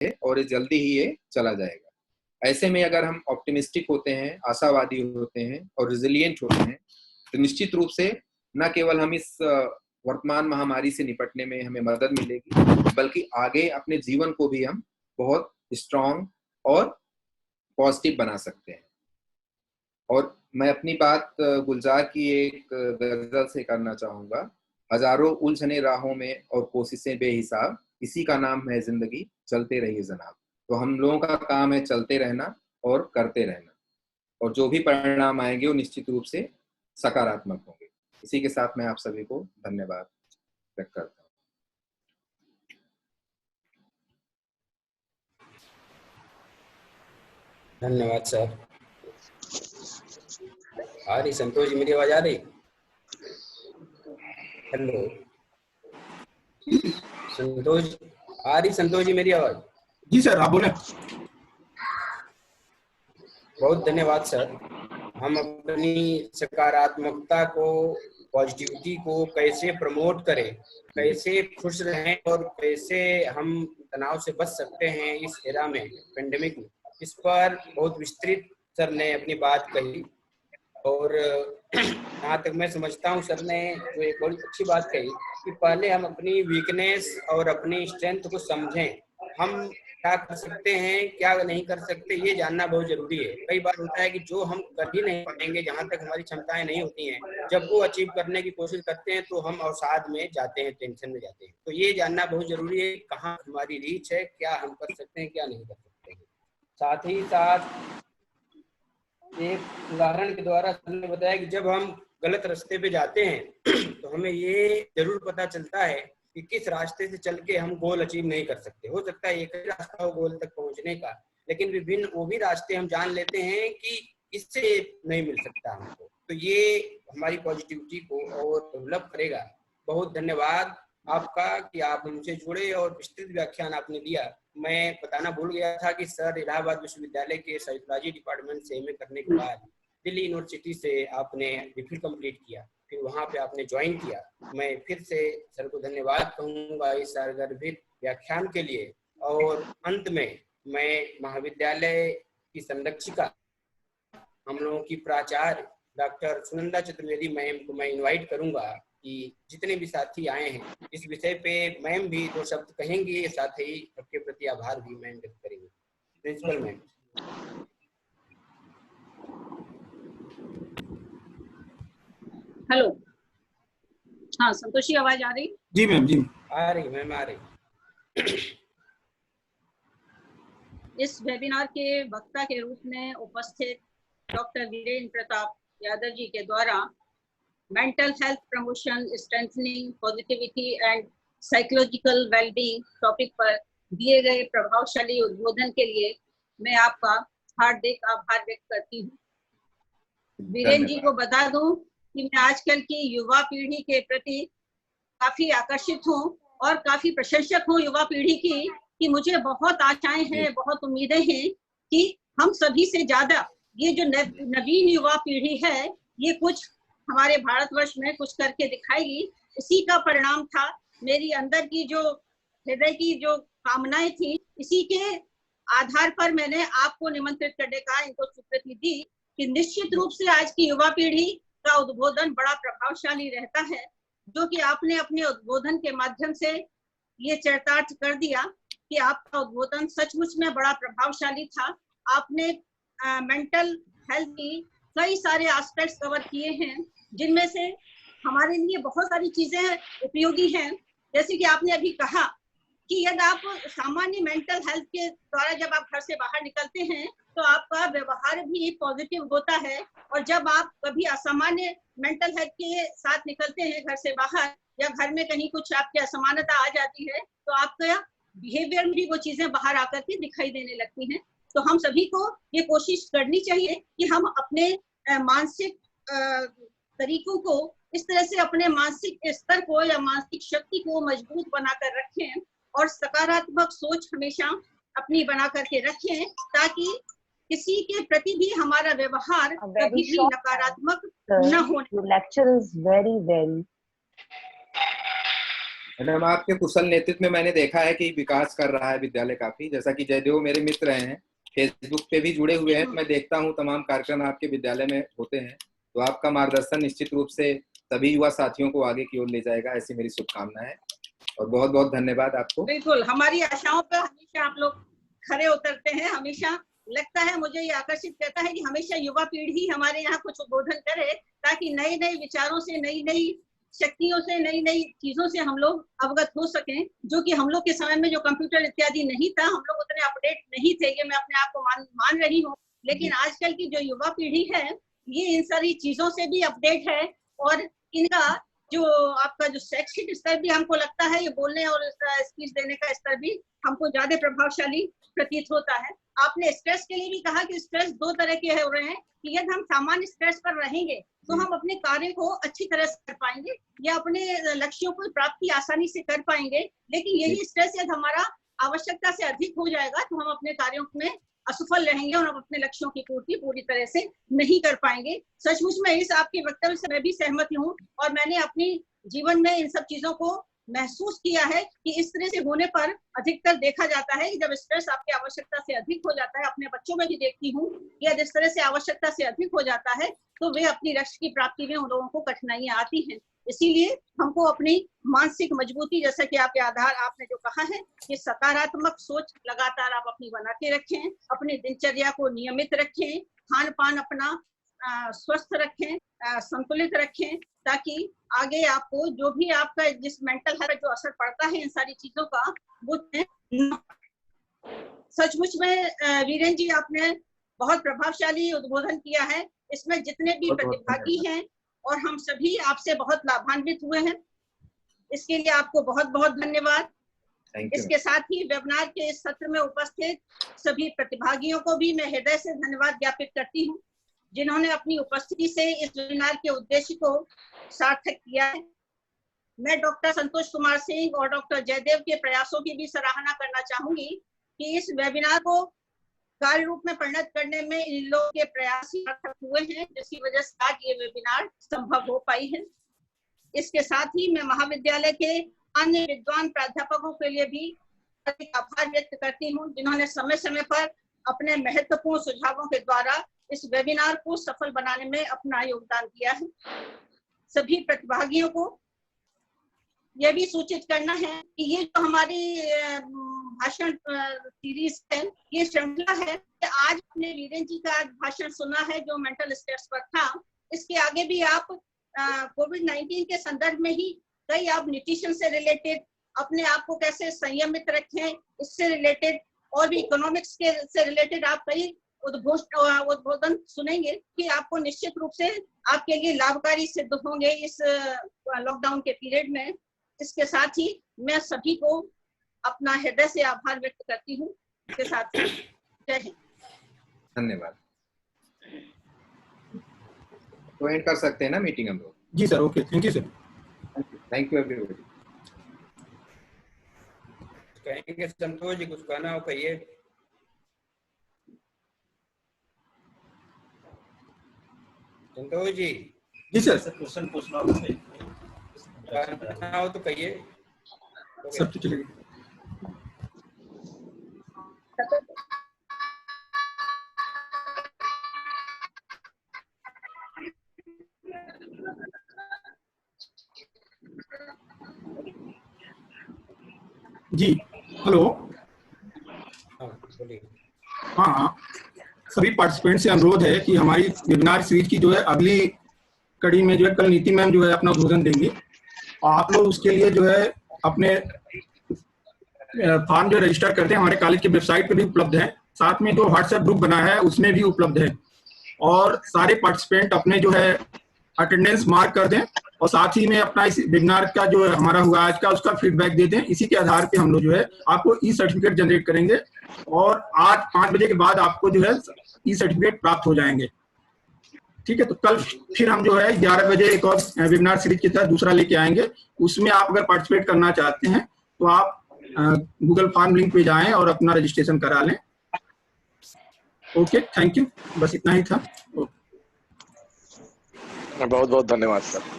और ये जल्दी ही ये चला जाएगा। ऐसे में अगर हम ऑप्टिमिस्टिक होते हैं, आशावादी होते हैं और रिजिलियंट होते हैं, तो निश्चित रूप से न केवल हम इस वर्तमान महामारी से निपटने में हमें मदद मिलेगी, बल्कि आगे अपने जीवन को भी हम बहुत स्ट्रांग और पॉजिटिव बना सकते हैं। और मैं अपनी बात गुलजार की एक गजल से करना चाहूंगा। हजारों उलझने राहों में और कोशिशें बेहिसाब, इसी का नाम है जिंदगी, चलते रहिए जनाब। तो हम लोगों का काम है चलते रहना और करते रहना, और जो भी परिणाम आएंगे वो निश्चित रूप से सकारात्मक होंगे। इसी के साथ मैं आप सभी को धन्यवाद व्यक्त करता हूँ। धन्यवाद सर। आ रही संतोष जी, मेरी आवाज आ रही? हेलो संतोष, आ रही संतोष जी मेरी आवाज? जी सर, आप बोले। बहुत धन्यवाद सर। हम अपनी सकारात्मकता को, पॉजिटिविटी को कैसे प्रमोट करें, कैसे खुश रहें और कैसे हम तनाव से बच सकते हैं इस एरा में, पेंडेमिक में, इस पर बहुत विस्तृत सर ने अपनी बात कही। और जहाँ तक मैं समझता हूँ सर ने जो एक बड़ी अच्छी बात कही कि पहले हम अपनी वीकनेस और अपनी स्ट्रेंथ को समझें। हम क्या कर सकते हैं, क्या नहीं कर सकते, ये जानना बहुत जरूरी है। कई बार होता है कि जो हम कर ही नहीं पाएंगे, जहाँ तक हमारी क्षमताएं नहीं होती हैं, जब वो अचीव करने की कोशिश करते हैं तो हम अवसाद में जाते हैं, टेंशन में जाते हैं। तो ये जानना बहुत जरूरी है कहाँ हमारी रीच है, क्या हम कर सकते हैं, क्या नहीं कर सकते हैं। साथ ही साथ एक उदाहरण के द्वारा हमने बताया कि जब हम गलत रास्ते पे जाते हैं तो हमें ये जरूर पता चलता है कि किस रास्ते से चल के हम गोल अचीव नहीं कर सकते। हो सकता है एक ही रास्ता हो गोल तक पहुंचने का, लेकिन विभिन्न वो भी रास्ते हम जान लेते हैं कि इससे नहीं मिल सकता हमको। तो ये हमारी पॉजिटिविटी को और डेवलप करेगा। बहुत धन्यवाद आपका कि आप हमसे जुड़े और विस्तृत व्याख्यान आपने दिया। मैं बताना भूल गया था कि सर इलाहाबाद विश्वविद्यालय के साइकोलॉजी डिपार्टमेंट से एमए करने के बाद दिल्ली यूनिवर्सिटी से आपने डिफिल कंप्लीट किया, फिर वहाँ पे आपने ज्वाइन किया। मैं फिर से सर को धन्यवाद कहूँगा इस सारगर्भित व्याख्यान के लिए। और अंत में मैं महाविद्यालय की संरक्षिका, हम लोगों की प्राचार्य डॉक्टर सुनंदा चतुर्वेदी मैम को मैं इनवाइट करूंगा कि जितने भी साथी आए हैं इस विषय पे मैम भी दो शब्द कहेंगे, साथ ही सबके प्रति आभार भी मैम व्यक्त करेंगे। Principal ma'am. हेलो, हाँ संतोषी, आवाज आ रही? जी मैम, जी आ रही मैम, आ रही। इस वेबिनार के वक्ता के रूप में उपस्थित डॉक्टर वीरेंद्र प्रताप यादव जी के द्वारा mental health promotion, strengthening positivity and psychological wellbeing topic पर दिए गए प्रभावशाली उद्बोधन के लिए मैं आपका हार्दिक आभार व्यक्त करती हूँ। वीरेंद्र जी को बता दूं कि मैं आजकल की युवा पीढ़ी के प्रति काफी आकर्षित हूँ और काफी प्रशंसक हूँ युवा पीढ़ी की, कि मुझे बहुत आशाएं हैं, बहुत उम्मीदें हैं कि हम सभी से ज्यादा ये जो नवीन युवा पीढ़ी है ये कुछ हमारे भारतवर्ष में कुछ करके दिखाएगी। इसी का परिणाम था मेरी अंदर की जो हृदय की जो कामनाएं थी, इसी के आधार पर मैंने आपको निमंत्रित करने का इनको स्वीकृति दी कि निश्चित रूप से आज की युवा पीढ़ी का उद्बोधन बड़ा प्रभावशाली रहता है, जो कि आपने अपने उद्बोधन के माध्यम से ये चरितार्थ कर दिया कि आपका उद्बोधन सचमुच में बड़ा प्रभावशाली था। आपने मेंटल हेल्थ की कई सारे एस्पेक्ट्स कवर किए हैं, जिनमें से हमारे लिए बहुत सारी चीजें उपयोगी हैं। जैसे कि आपने अभी कहा कि यदि आप सामान्य मेंटल हेल्थ के द्वारा जब आप घर से बाहर निकलते हैं तो आपका व्यवहार भी पॉजिटिव होता है, और जब आप कभी असामान्य मेंटल हेल्थ के साथ निकलते हैं घर से बाहर, या घर में कहीं कुछ आपकी असमानता आ जाती है तो आपका बिहेवियर में भी वो चीजें बाहर आकर के दिखाई देने लगती हैं। तो हम सभी को ये कोशिश करनी चाहिए कि हम अपने मानसिक तरीकों को इस तरह से, अपने मानसिक स्तर को या मानसिक शक्ति को मजबूत बनाकर रखें और सकारात्मक सोच हमेशा अपनी बना करके रखें, ताकि किसी के प्रति भी हमारा व्यवहार कभी भी नकारात्मक न हो। Your lecture is very madam, आपके कुशल नेतृत्व में मैंने देखा है कि विकास कर रहा है विद्यालय काफी। जैसा कि जयदेव मेरे मित्र हैं, फेसबुक पे भी जुड़े हुए हैं, मैं देखता हूँ तमाम कार्यक्रम आपके विद्यालय में होते हैं। तो आपका मार्गदर्शन निश्चित रूप से सभी युवा साथियों को आगे की ओर ले जाएगा, ऐसी मेरी शुभकामनाएं। और बहुत बहुत धन्यवाद आपको। बिल्कुल, हमारी आशाओं पर हमेशा आप लोग खरे उतरते हैं। हमेशा लगता है, मुझे ये आकर्षित करता है कि हमेशा युवा पीढ़ी हमारे यहाँ कुछ उद्बोधन करे, ताकि नए नए विचारों से, नई नई शक्तियों से, नई नई चीजों से हम लोग अवगत हो सकें, जो कि हम लोग के समय में जो कंप्यूटर इत्यादि नहीं था, हम लोग उतने अपडेट नहीं थे। ये मैं अपने आप को मान रही हूँ। लेकिन आजकल की जो युवा पीढ़ी है, ये इन सारी चीजों से भी अपडेट है। और इनका जो आपका जो शैक्षिक स्तर भी हमको लगता है, ये बोलने और स्पीच देने का स्तर भी हमको ज्यादा प्रभावशाली प्रतीत होता है। आपने स्ट्रेस के लिए भी कहा कि स्ट्रेस दो तरह के हो रहे हैं, कि यदि हम सामान्य स्ट्रेस पर रहेंगे तो हम अपने कार्य को अच्छी तरह से कर पाएंगे या अपने लक्ष्यों को प्राप्ति आसानी से कर पाएंगे। लेकिन यही स्ट्रेस यदि हमारा आवश्यकता से अधिक हो जाएगा तो हम अपने कार्यों में असफल रहेंगे और हम अपने लक्ष्यों की पूर्ति पूरी तरह से नहीं कर पाएंगे। सचमुच में इस आपके वक्तव्य से मैं भी सहमत हूँ, और मैंने अपनी जीवन में इन सब चीजों को महसूस किया है कि इस तरह से होने पर अधिकतर देखा जाता है कि जब स्ट्रेस आपकी आवश्यकता से अधिक हो जाता है, अपने बच्चों में भी देखती हूँ कि यदि इस तरह से आवश्यकता से अधिक हो जाता है तो वे अपनी लक्ष्य की प्राप्ति में उन लोगों को कठिनाइयां आती हैं। इसीलिए हमको अपनी मानसिक मजबूती, जैसा कि आपके आधार आपने जो कहा है कि सकारात्मक सोच लगातार आप अपनी बना के रखें, अपनी दिनचर्या को नियमित रखें, खान पान अपना स्वस्थ रखें, संतुलित रखें, ताकि आगे आपको जो भी आपका जिस मेंटल हेल्थ जो असर पड़ता है इन सारी चीजों का, वो सचमुच में वीरेन जी आपने बहुत प्रभावशाली उद्बोधन किया है। इसमें जितने भी प्रतिभागी हैं और हम सभी आपसे बहुत लाभान्वित हुए हैं, इसके लिए आपको बहुत बहुत धन्यवाद। इसके साथ ही वेबिनार के इस सत्र में उपस्थित सभी प्रतिभागियों को भी मैं हृदय से धन्यवाद ज्ञापित करती हूँ, जिन्होंने अपनी उपस्थिति से इस वेबिनार के उद्देश्य को सार्थक किया है। मैं डॉक्टर संतोष कुमार सिंह और डॉक्टर जयदेव के प्रयासों की भी सराहना करना चाहूंगी कि इस वेबिनार को कार्य रूप में परिणत करने में इन लोगों के प्रयास सार्थक हुए हैं, जिसकी वजह से आज ये वेबिनार संभव हो पाई है। इसके साथ ही मैं महाविद्यालय के अन्य विद्वान प्राध्यापकों के लिए भी आभार व्यक्त करती हूँ, जिन्होंने समय समय पर अपने महत्वपूर्ण सुझावों के द्वारा इस वेबिनार को सफल बनाने में अपना योगदान दिया है। सभी प्रतिभागियों को यह भी सूचित करना है कि ये जो हमारी भाषण सीरीज है, ये श्रृंखला है। आज आपने वीरेन जी का भाषण सुना है जो मेंटल स्ट्रेस पर था। इसके आगे भी आप कोविड-19 के संदर्भ में ही कई आप न्यूट्रिशन से रिलेटेड, अपने आप को कैसे संयमित रखें, इससे रिलेटेड, और भी इकोनॉमिक्स के से रिलेटेड आप कई उद्बोधन सुनेंगे कि आपको निश्चित रूप से आपके लिए लाभकारी सिद्ध होंगे इस लॉकडाउन के पीरियड में। इसके साथ ही मैं सभी को अपना हृदय से आभार व्यक्त करती हूँ। इसके साथ ही जय हिंद। धन्यवाद। तो एंड कर सकते हैं ना मीटिंग हम लोग? जी sir, okay, thank you sir. Thank you everybody. कहेंगे संतोष जी, कुछ कहना हो कहिए। संतोष जी। जी सर। क्वेश्चन पूछना हो तो कहिए। सब तो चलेगा। जी हेलो। हाँ, सभी पार्टिसिपेंट से अनुरोध है कि हमारी वेबिनार सीरीज की जो है अगली कड़ी में जो है कल नीति मैम जो है अपना उद्बोधन देंगे, और आप लोग उसके लिए जो है अपने फॉर्म जो रजिस्टर करते हैं हमारे कॉलेज की वेबसाइट पे भी उपलब्ध है, साथ में जो व्हाट्सएप ग्रुप बना है उसमें भी उपलब्ध है। और सारे पार्टिसिपेंट अपने जो है अटेंडेंस मार्क कर दें, और साथ ही में अपना इस वेबिनार का जो हमारा हुआ आज का उसका फीडबैक दे दें। इसी के आधार पे हम लोग जो है आपको ई सर्टिफिकेट जनरेट करेंगे, और आज 5 बजे के बाद आपको जो है ई सर्टिफिकेट प्राप्त हो जाएंगे। ठीक है, तो कल फिर हम जो है 11 बजे एक और वेबिनार सीरीज की तरह दूसरा लेके आएंगे। उसमें आप अगर पार्टिसिपेट करना चाहते हैं तो आप गूगल फॉर्म लिंक पे जाएं और अपना रजिस्ट्रेशन करा लें। ओके, थैंक यू, बस इतना ही था। बहुत बहुत धन्यवाद सर।